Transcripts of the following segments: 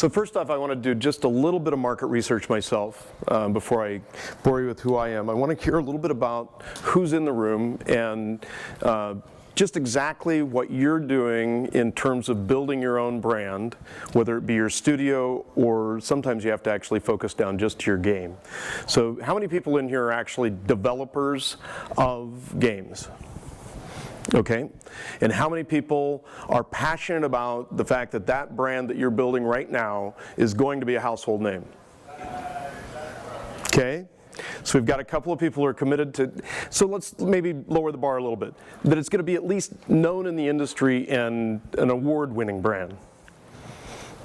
So first off, I want to do just a little bit of market research myself before I bore you with who I am. I want to hear a little bit about who's in the room and just exactly what you're doing in terms of building your own brand, whether it be your studio or sometimes you have to actually focus down just to your game. So how many people in here are actually developers of games? Okay, and how many people are passionate about the fact that that brand that you're building right now is going to be a household name? Okay, so we've got a couple of people who are committed to, so let's maybe lower the bar a little bit, that it's going to be at least known in the industry and an award-winning brand.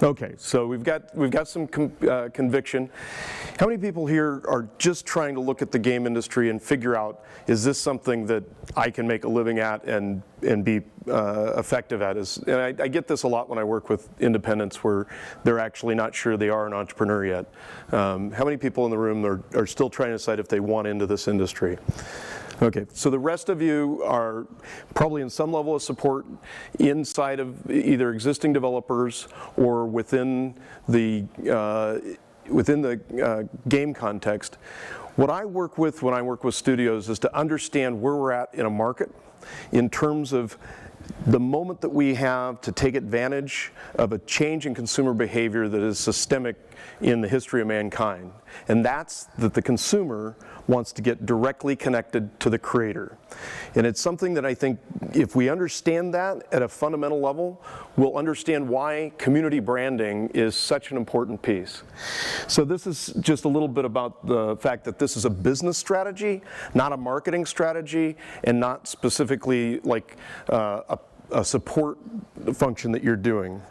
Okay, so we've got some conviction. How many people here are just trying to look at the game industry and figure out, is this something that I can make a living at and be effective at? And I get this a lot when I work with independents where they're actually not sure they are an entrepreneur yet. How many people in the room are still trying to decide if they want into this industry? Okay, so the rest of you are probably in some level of support inside of either existing developers or within the game context. What I work with when I work with studios is to understand where we're at in a market in terms of the moment that we have to take advantage of a change in consumer behavior that is systemic in the history of mankind. And that's that the consumer wants to get directly connected to the creator. And it's something that I think if we understand that at a fundamental level, we'll understand why community branding is such an important piece. So this is just a little bit about the fact that this is a business strategy, not a marketing strategy, and not specifically like a support function that you're doing.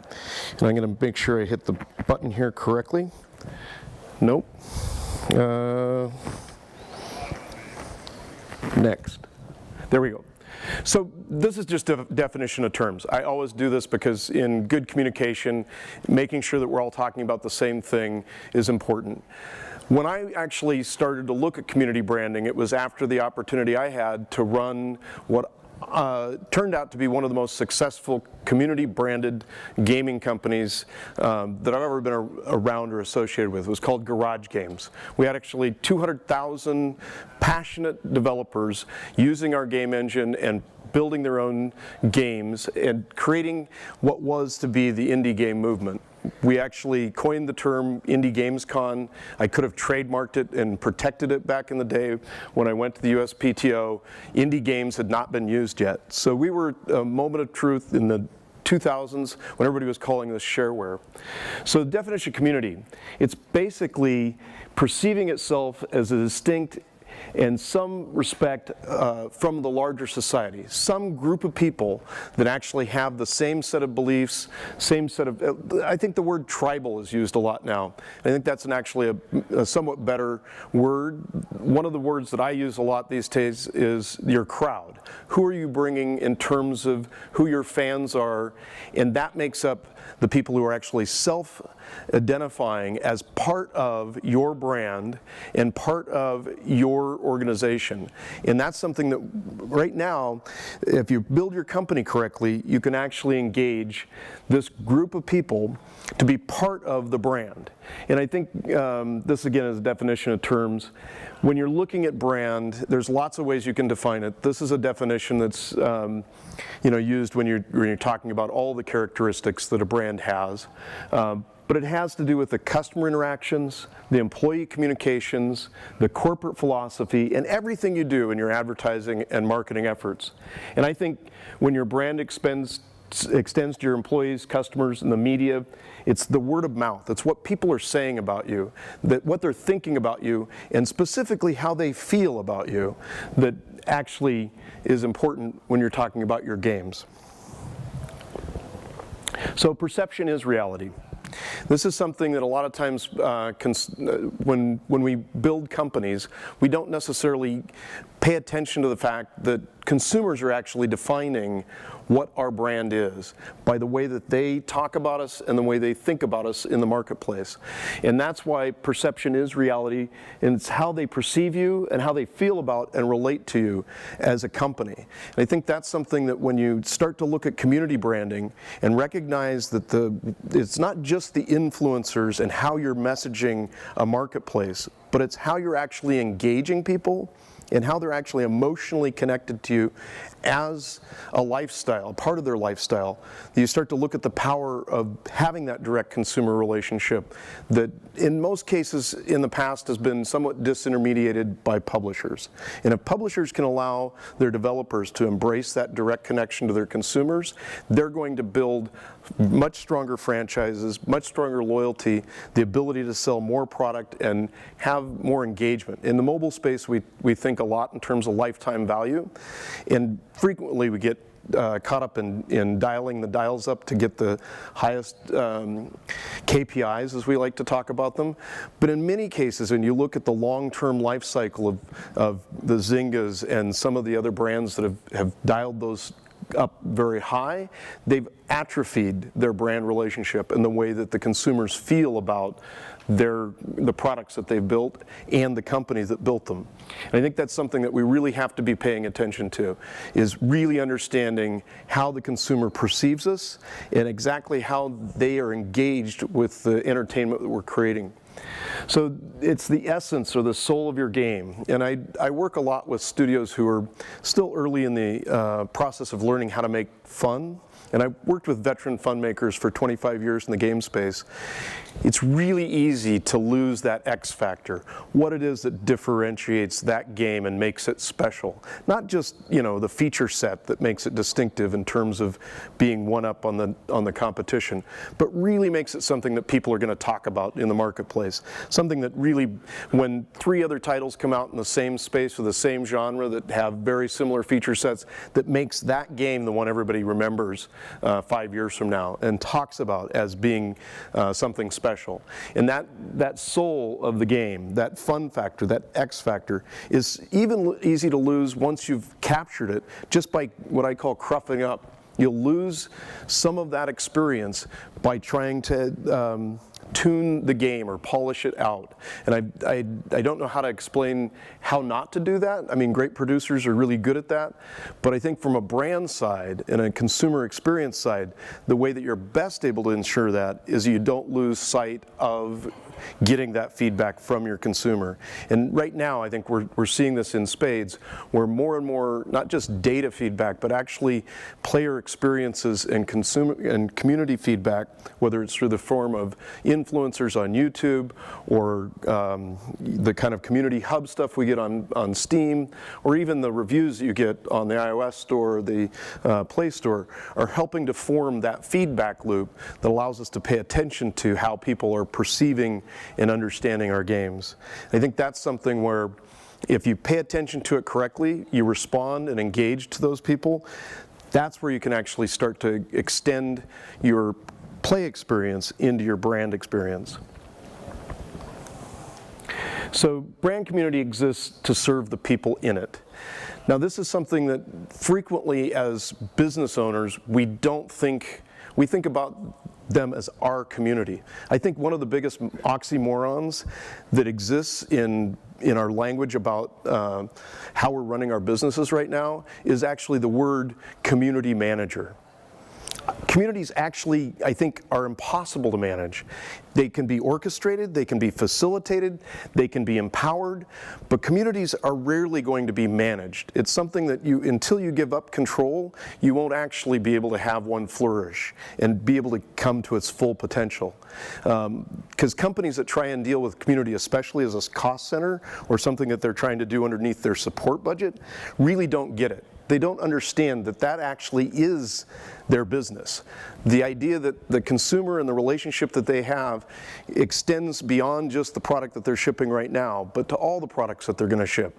And I'm going to make sure I hit the button here correctly. Nope. Next. There we go. So this is just a definition of terms. I always do this because in good communication, making sure that we're all talking about the same thing is important. When I actually started to look at community branding, it was after the opportunity I had to run what turned out to be one of the most successful community-branded gaming companies that I've ever been around or associated with. It was called Garage Games. We had actually 200,000 passionate developers using our game engine and building their own games and creating what was to be the indie game movement. We actually coined the term Indie Games Con. I could have trademarked it and protected it back in the day when I went to the USPTO. Indie games had not been used yet. So we were a moment of truth in the 2000s when everybody was calling this shareware. So the definition of community, it's basically perceiving itself as a distinct in some respect from the larger society, some group of people that actually have the same set of beliefs, same set of, I think the word tribal is used a lot now. I think that's actually a somewhat better word. One of the words that I use a lot these days is your crowd. Who are you bringing in terms of who your fans are? And that makes up the people who are actually self-identifying as part of your brand and part of your organization. And that's something that right now, if you build your company correctly, you can actually engage this group of people to be part of the brand. And I think this again is a definition of terms. When you're looking at brand, there's lots of ways you can define it. This is a definition that's used when you're talking about all the characteristics that a brand has. But it has to do with the customer interactions, the employee communications, the corporate philosophy, and everything you do in your advertising and marketing efforts. And I think when your brand extends to your employees, customers, and the media, it's the word of mouth. It's what people are saying about you, that what they're thinking about you, and specifically how they feel about you, that actually is important when you're talking about your games. So perception is reality. This is something that a lot of times when we build companies, we don't necessarily pay attention to the fact that consumers are actually defining what our brand is by the way that they talk about us and the way they think about us in the marketplace. And that's why perception is reality, and it's how they perceive you and how they feel about and relate to you as a company. And I think that's something that when you start to look at community branding and recognize that it's not just the influencers and how you're messaging a marketplace, but it's how you're actually engaging people and how they're actually emotionally connected to you as a lifestyle, part of their lifestyle. You start to look at the power of having that direct consumer relationship that in most cases in the past has been somewhat disintermediated by publishers. And if publishers can allow their developers to embrace that direct connection to their consumers, they're going to build much stronger franchises, much stronger loyalty, the ability to sell more product and have more engagement. In the mobile space, we think a lot in terms of lifetime value, and frequently we get caught up in dialing the dials up to get the highest KPIs, as we like to talk about them. But in many cases, when you look at the long-term life cycle of the Zyngas and some of the other brands that have dialed those up very high, they've atrophied their brand relationship and the way that the consumers feel about the products that they've built and the companies that built them. And I think that's something that we really have to be paying attention to, is really understanding how the consumer perceives us and exactly how they are engaged with the entertainment that we're creating. So it's the essence or the soul of your game. And I work a lot with studios who are still early in the process of learning how to make fun. And I've worked with veteran fun makers for 25 years in the game space. It's really easy to lose that X factor, what it is that differentiates that game and makes it special. Not just, you know, the feature set that makes it distinctive in terms of being one up on the competition, but really makes it something that people are going to talk about in the marketplace. Something that really, when 3 other titles come out in the same space or the same genre that have very similar feature sets, that makes that game the one everybody remembers 5 years from now and talks about as being something special. And that soul of the game, that fun factor, that X factor, is even easy to lose once you've captured it, just by what I call cruffing up. You'll lose some of that experience by trying to tune the game or polish it out. And I don't know how to explain how not to do that. I mean, great producers are really good at that. But I think from a brand side and a consumer experience side, the way that you're best able to ensure that is you don't lose sight of getting that feedback from your consumer. And right now, I think we're seeing this in spades, where more and more, not just data feedback, but actually player experiences and consumer and community feedback, whether it's through the form of influencers on YouTube or the kind of community hub stuff we get on Steam, or even the reviews that you get on the iOS store or the Play Store, are helping to form that feedback loop that allows us to pay attention to how people are perceiving and understanding our games. I think that's something where if you pay attention to it correctly, you respond and engage to those people, that's where you can actually start to extend your play experience into your brand experience. So brand community exists to serve the people in it. Now this is something that frequently as business owners we think about them as our community. I think one of the biggest oxymorons that exists in our language about how we're running our businesses right now is actually the word community manager. Communities actually, I think, are impossible to manage. They can be orchestrated, they can be facilitated, they can be empowered, but communities are rarely going to be managed. It's something that until you give up control, you won't actually be able to have one flourish and be able to come to its full potential. Because companies that try and deal with community, especially as a cost center or something that they're trying to do underneath their support budget, really don't get it. They don't understand that that actually is their business. The idea that the consumer and the relationship that they have extends beyond just the product that they're shipping right now, but to all the products that they're going to ship.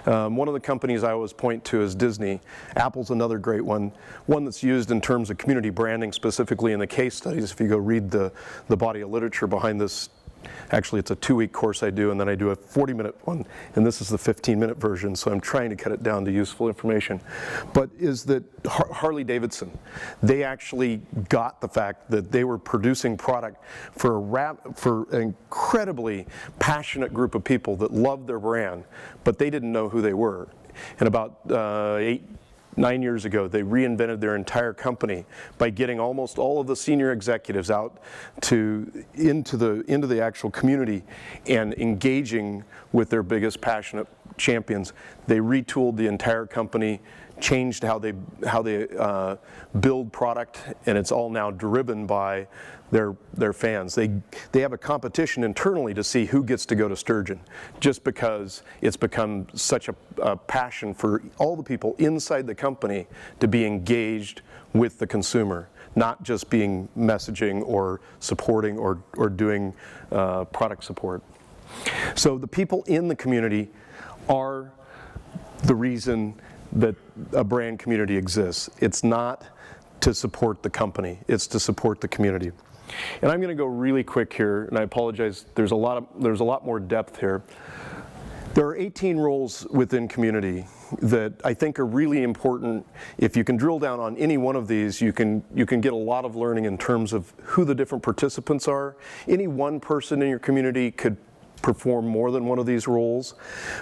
One of the companies I always point to is Disney. Apple's another great one that's used in terms of community branding, specifically in the case studies. If you go read the body of literature behind this Actually, it's a 2-week course I do, and then I do a 40-minute one, and this is the 15-minute version, so I'm trying to cut it down to useful information. But is that Harley Davidson, they actually got the fact that they were producing product for an incredibly passionate group of people that loved their brand, but they didn't know who they were. And about 8-9 years ago, they reinvented their entire company by getting almost all of the senior executives out into the actual community and engaging with their biggest passionate champions. They retooled the entire company, changed how they build product, and it's all now driven by their fans. They have a competition internally to see who gets to go to Sturgeon, just because it's become such a passion for all the people inside the company to be engaged with the consumer, not just being messaging or supporting or doing product support. So the people in the community are the reason that a brand community exists. It's not to support the company, it's to support the community. And I'm going to go really quick here, and I apologize, there's a lot more depth here. There are 18 roles within community that I think are really important. If you can drill down on any one of these, you can get a lot of learning in terms of who the different participants are. Any one person in your community could perform more than one of these roles.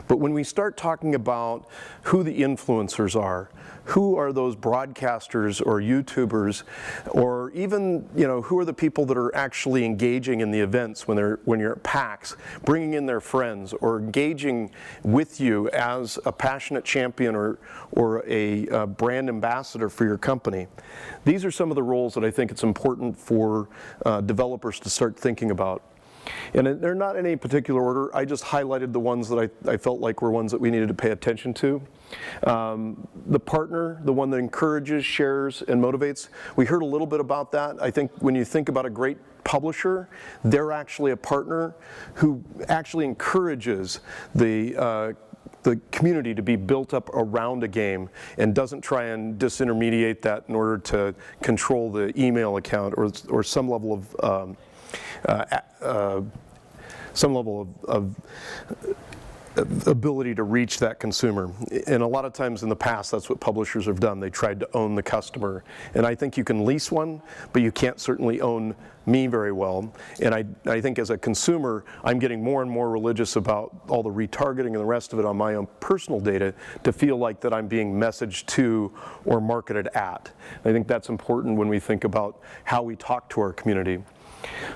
But when we start talking about who the influencers are, who are those broadcasters or YouTubers, or even, who are the people that are actually engaging in the events when you're at PAX, bringing in their friends or engaging with you as a passionate champion or a brand ambassador for your company. These are some of the roles that I think it's important for developers to start thinking about. And they're not in any particular order. I just highlighted the ones that I felt like were ones that we needed to pay attention to. The partner, the one that encourages, shares, and motivates. We heard a little bit about that. I think when you think about a great publisher, they're actually a partner who actually encourages the community to be built up around a game and doesn't try and disintermediate that in order to control the email account or some level of ability to reach that consumer. And a lot of times in the past, that's what publishers have done. They tried to own the customer. And I think you can lease one, but you can't certainly own me very well. And I think as a consumer, I'm getting more and more religious about all the retargeting and the rest of it on my own personal data to feel like that I'm being messaged to or marketed at. I think that's important when we think about how we talk to our community.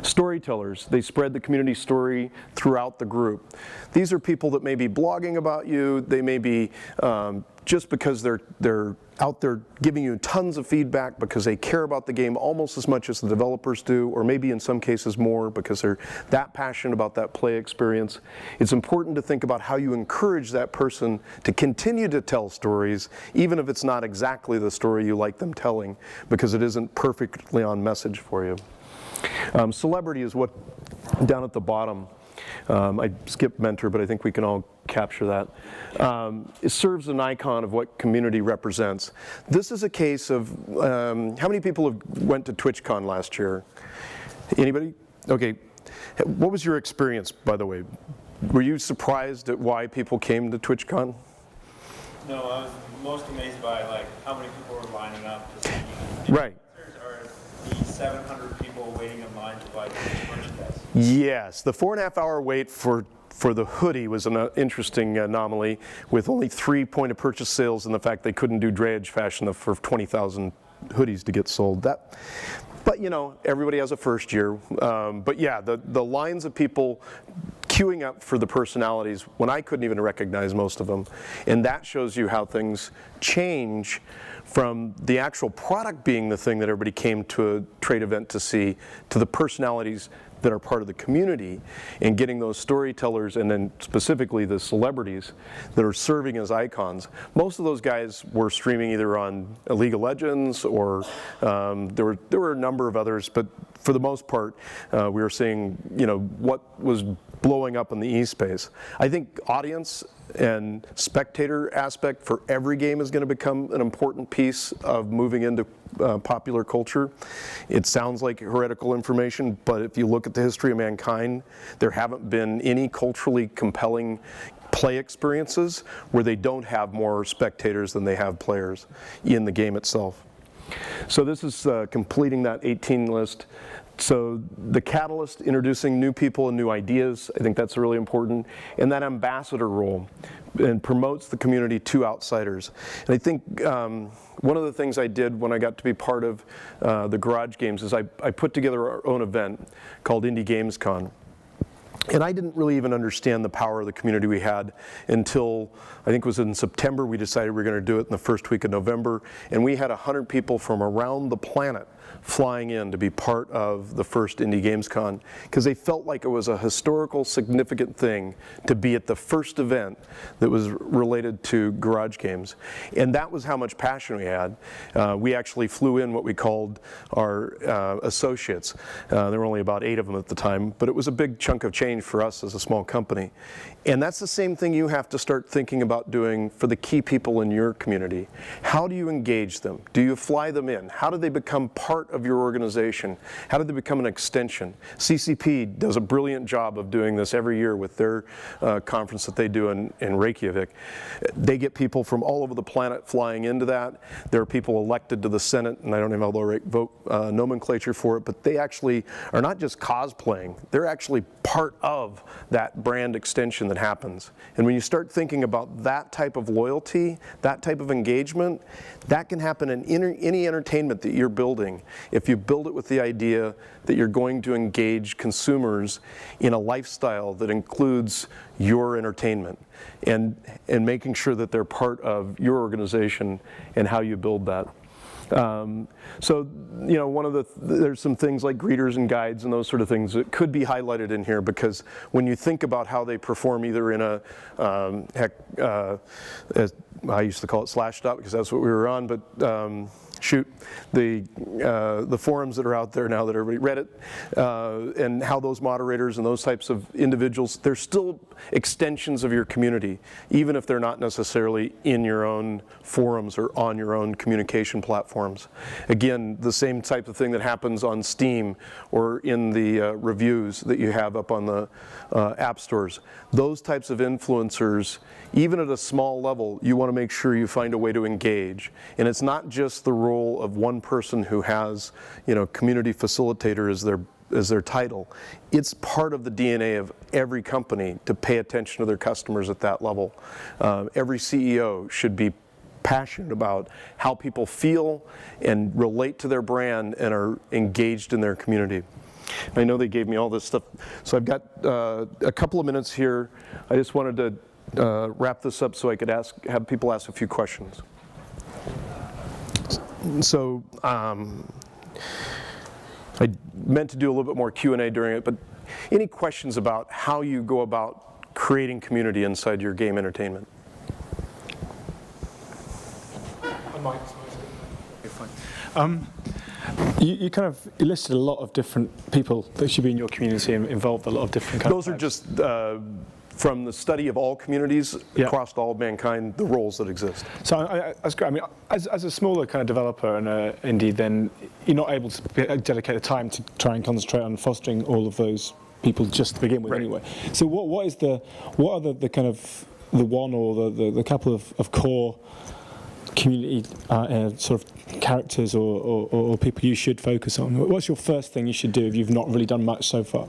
Storytellers, they spread the community story throughout the group. These are people that may be blogging about you, they may be just because they're out there giving you tons of feedback because they care about the game almost as much as the developers do, or maybe in some cases more because they're that passionate about that play experience. It's important to think about how you encourage that person to continue to tell stories, even if it's not exactly the story you like them telling, because it isn't perfectly on message for you. Celebrity is what, down at the bottom, I skipped mentor, but I think we can all capture that. It serves an icon of what community represents. This is a case of, how many people went to TwitchCon last year? Anybody? Okay. What was your experience, by the way? Were you surprised at why people came to TwitchCon? No, I was most amazed by how many people were lining up to see. Right. The 700 people waiting in line to buy merchandise. Yes, the 4.5-hour wait for the hoodie was an interesting anomaly, with only 3 point-of-purchase sales and the fact they couldn't do drayage fast enough for 20,000 hoodies to get sold. But everybody has a first year. But yeah, the lines of people queuing up for the personalities when I couldn't even recognize most of them. And that shows you how things change from the actual product being the thing that everybody came to a trade event to see, to the personalities that are part of the community, and getting those storytellers and then specifically the celebrities that are serving as icons. Most of those guys were streaming either on League of Legends or there were a number of others, but for the most part we were seeing what was blowing up in the e-space. I think audience and spectator aspect for every game is going to become an important piece of moving into popular culture. It sounds like heretical information, but if you look at the history of mankind, there haven't been any culturally compelling play experiences where they don't have more spectators than they have players in the game itself. So this is completing that 18 list. So the catalyst, introducing new people and new ideas, I think that's really important. And that ambassador role, and promotes the community to outsiders. And I think one of the things I did when I got to be part of the Garage Games is I put together our own event called Indie Games Con. And I didn't really even understand the power of the community we had until, I think it was in September, we decided we were going to do it in the first week of November. And we had 100 people from around the planet flying in to be part of the first Indie Games Con, because they felt like it was a historical, significant thing to be at the first event that was related to garage games. And that was how much passion we had. We actually flew in what we called our associates. There were only about 8 of them at the time, but it was a big chunk of change for us as a small company. And that's the same thing you have to start thinking about doing for the key people in your community. How do you engage them? Do you fly them in? How do they become part of your organization? How do they become an extension? CCP does a brilliant job of doing this every year with their conference that they do in Reykjavik. They get people from all over the planet flying into that. There are people elected to the Senate, and I don't have all the right vote nomenclature for it, but they actually are not just cosplaying, they're actually part of that brand extension that happens. And when you start thinking about that type of loyalty, that type of engagement, that can happen in any entertainment that you're building if you build it with the idea that you're going to engage consumers in a lifestyle that includes your entertainment and making sure that they're part of your organization and how you build that. So, you know, there's some things like greeters and guides and those sort of things that could be highlighted in here, because when you think about how they perform either in a, I used to call it Slashdot because that's what we were on, but shoot, the forums that are out there now that everybody read it, and how those moderators and those types of individuals, they're still extensions of your community, even if they're not necessarily in your own forums or on your own communication platforms. Again, the same type of thing that happens on Steam or in the reviews that you have up on the app stores. Those types of influencers, even at a small level, you want to make sure you find a way to engage. And it's not just the role of one person who has, you know, community facilitator as their title. It's part of the DNA of every company to pay attention to their customers at that level. Every CEO should be passionate about how people feel and relate to their brand and are engaged in their community. I know they gave me all this stuff, so I've got a couple of minutes here. I just wanted to wrap this up so I could have people ask a few questions. So I meant to do a little bit more Q&A during it, but any questions about how you go about creating community inside your game entertainment? You kind of listed a lot of different people that should be in your community and involved a lot of different kinds. Those are just from the study of all communities across all mankind, the roles that exist. So that's great. I mean, as a smaller kind of developer and indie, then you're not able to dedicate the time to try and concentrate on fostering all of those people just to begin with, anyway. So what are the kind of the one or the couple of core community sort of characters or people you should focus on? What's your first thing you should do if you've not really done much so far?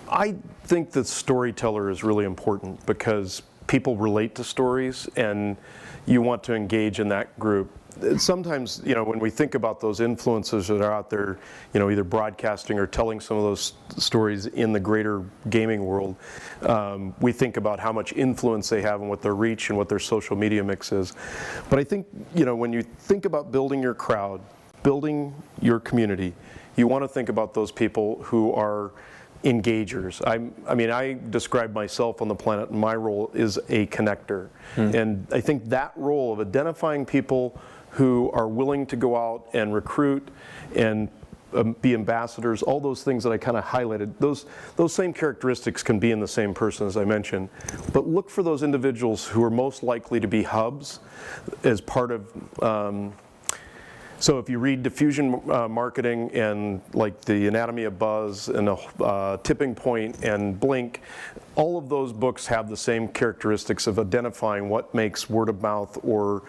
I think that storyteller is really important because people relate to stories and you want to engage in that group. Sometimes, you know, when we think about those influencers that are out there, you know, either broadcasting or telling some of those stories in the greater gaming world, we think about how much influence they have and what their reach and what their social media mix is. But I think, you know, when you think about building your crowd, building your community, you want to think about those people who are engagers. I mean, I describe myself on the planet, and my role is a connector. And I think that role of identifying people who are willing to go out and recruit and be ambassadors, all those things that I kind of highlighted, those same characteristics can be in the same person, as I mentioned. But look for those individuals who are most likely to be hubs as part of, so if you read diffusion marketing and like the Anatomy of Buzz and Tipping Point and Blink, all of those books have the same characteristics of identifying what makes word of mouth or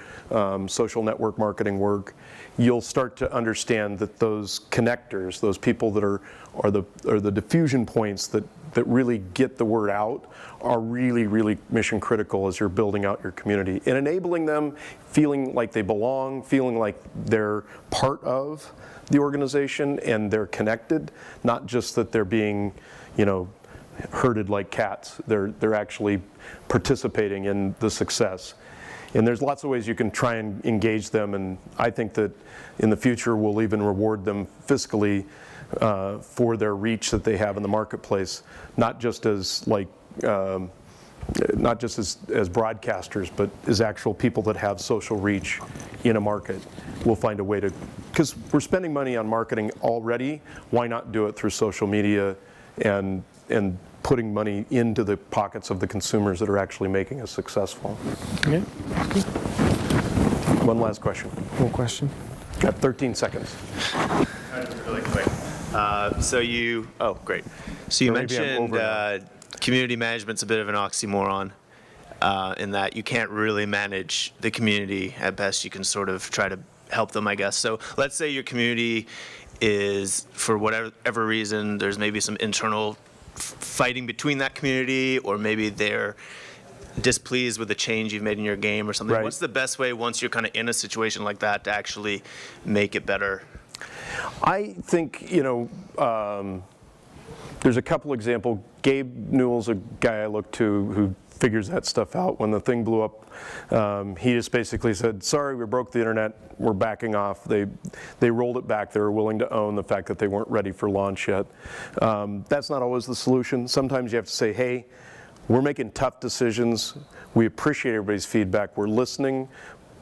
social network marketing work. You'll start to understand that those connectors, those people that are the diffusion points that really get the word out, are really, really mission critical as you're building out your community. And enabling them feeling like they belong, feeling like they're part of the organization and they're connected, not just that they're being, herded like cats. They're actually participating in the success. And there's lots of ways you can try and engage them, and I think that in the future we'll even reward them fiscally for their reach that they have in the marketplace, not just as like not just as broadcasters, but as actual people that have social reach in a market. We'll find a way to, because we're spending money on marketing already, why not do it through social media and putting money into the pockets of the consumers that are actually making us successful. Yeah. One last question. More question. Got 13 seconds. Really quick. Great. So you mentioned community management's a bit of an oxymoron in that you can't really manage the community. At best, you can sort of try to help them, I guess. So let's say your community is, for whatever reason, there's maybe some internal fighting between that community, or maybe they're displeased with the change you've made in your game or something. Right. What's the best way, once you're kind of in a situation like that, to actually make it better? I think, there's a couple examples. Gabe Newell's a guy I look to who figures that stuff out. When the thing blew up, he just basically said, sorry, we broke the internet, we're backing off. They rolled it back. They were willing to own the fact that they weren't ready for launch yet. That's not always the solution. Sometimes you have to say, hey, we're making tough decisions. We appreciate everybody's feedback. We're listening,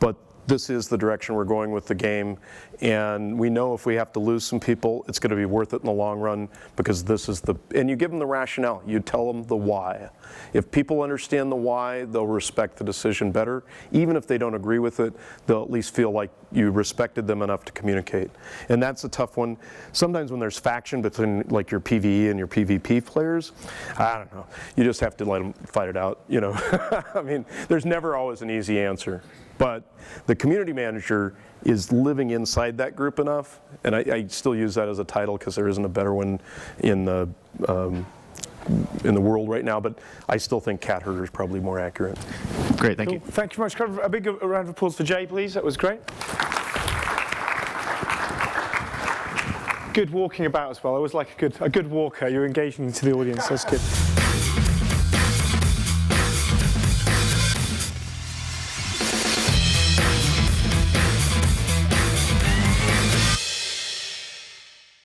but this is the direction we're going with the game, and we know if we have to lose some people, it's going to be worth it in the long run, because this is and you give them the rationale, you tell them the why. If people understand the why, they'll respect the decision better. Even if they don't agree with it, they'll at least feel like you respected them enough to communicate. And that's a tough one. Sometimes when there's faction between like your PvE and your PvP players, I don't know, you just have to let them fight it out, I mean, there's never always an easy answer. But the community manager is living inside that group enough, and I still use that as a title because there isn't a better one in the world right now, but I still think cat herder is probably more accurate. Great, thank you. Thank you very much. A big round of applause for Jay, please. That was great. Good walking about as well. I was like a good walker. You're engaging into the audience. That's good.